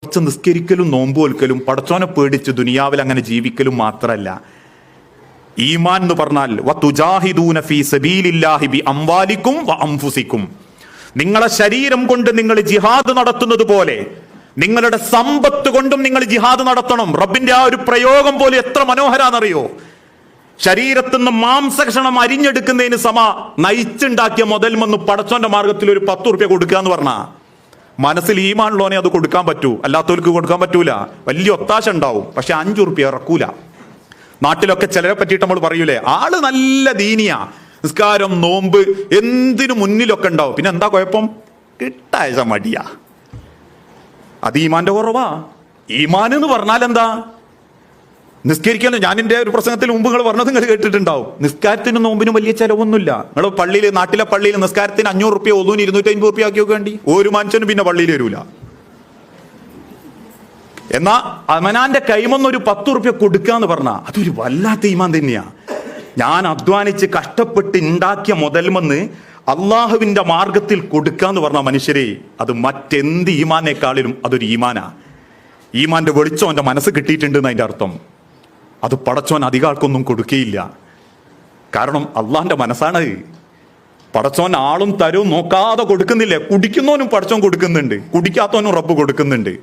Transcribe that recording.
കുറച്ച് നിസ്കരിക്കലും നോമ്പ് ഒൽക്കലും പടച്ചോനെ പേടിച്ച് ദുനിയാവിൽ അങ്ങനെ ജീവിക്കലും മാത്രമല്ല, ഈമാൻ എന്ന് പറഞ്ഞാൽ വതുജാഹിദൂന ഫീ സബീലില്ലാഹി ബി അംവാലിക്കും വ അൻഫുസിക്കും, നിങ്ങളെ ശരീരം കൊണ്ട് നിങ്ങൾ ജിഹാദ് നടത്തുന്നത് പോലെ നിങ്ങളുടെ സമ്പത്ത് കൊണ്ടും നിങ്ങൾ ജിഹാദ് നടത്തണം. റബ്ബിന്റെ ആ ഒരു പ്രയോഗം പോലെ എത്ര മനോഹരാന്നറിയോ? ശരീരത്തിൽ നിന്ന് മാംസക്ഷണം അരിഞ്ഞെടുക്കുന്നതിന് നയിച്ചുണ്ടാക്കിയ മുതൽ വന്ന് പടച്ചോന്റെ മാർഗത്തിൽ ഒരു 10 റുപ്യ കൊടുക്കുക എന്ന് പറഞ്ഞാ, മനസ്സിൽ ഈമാനുള്ളവനെ അത് കൊടുക്കാൻ പറ്റൂ, അല്ലാത്തവർക്ക് കൊടുക്കാൻ പറ്റൂല. വലിയ ഒത്താശ ഉണ്ടാവും, പക്ഷെ 5 റുപ്യ ഇറക്കൂല. നാട്ടിലൊക്കെ ചിലരെ പറ്റിയിട്ട് നമ്മൾ പറയൂലേ, ആള് നല്ല ദീനിയാ, നിസ്കാരം നോമ്പ് എന്തിനു മുന്നിലൊക്കെ ഉണ്ടാവും, പിന്നെ എന്താ കുഴപ്പം? കിട്ടായ മടിയാ. അത് ഈമാന്റെ കുറവാ. ഈമാൻ എന്ന് പറഞ്ഞാൽ എന്താ? നിസ്കരിക്കാൻ, ഞാൻ എൻ്റെ ഒരു പ്രസംഗത്തിൽ മുമ്പ് നിങ്ങൾ പറഞ്ഞത് നിങ്ങൾ കേട്ടിട്ടുണ്ടാവും, നിസ്കാരത്തിനും നോമ്പിനും വലിയ ചിലവൊന്നുമില്ല. നിങ്ങൾ പള്ളിയിൽ, നാട്ടിലെ പള്ളിയിൽ നിസ്കാരത്തിന് 500 റുപ്യ, ഒതുവിന് 250 റുപ്യ ആക്കി വേണ്ടി ഒരു മനുഷ്യനും പിന്നെ പള്ളിയിൽ വരൂല. എന്നാ അവനാന്റെ കൈമൊന്നൊരു 10 റുപ്യ കൊടുക്കുക എന്ന് പറഞ്ഞാൽ അതൊരു വല്ലാത്ത ഈമാൻ തന്നെയാ. ഞാൻ അധ്വാനിച്ച് കഷ്ടപ്പെട്ട് ഉണ്ടാക്കിയ മുതൽമെന്ന് അള്ളാഹുവിന്റെ മാർഗത്തിൽ കൊടുക്കുക എന്ന് പറഞ്ഞ മനുഷ്യരെ, അത് മറ്റെന്ത് ഈമാനേക്കാളിലും അതൊരു ഈമാനാ. ഈമാന്റെ വെളിച്ചം എൻ്റെ മനസ്സ് കിട്ടിയിട്ടുണ്ട് എന്നതിൻ്റെ അർത്ഥം. അത് പടച്ചോൻ അധികാർക്കൊന്നും കൊടുക്കുകയില്ല. കാരണം അള്ളാഹിന്റെ മനസ്സാണ്. പടച്ചോൻ ആളും തരവും നോക്കാതെ കൊടുക്കുന്നില്ലേ? കുടിക്കുന്നവനും പടച്ചോൻ കൊടുക്കുന്നുണ്ട്, കുടിക്കാത്തവനും റബ്ബ് കൊടുക്കുന്നുണ്ട്.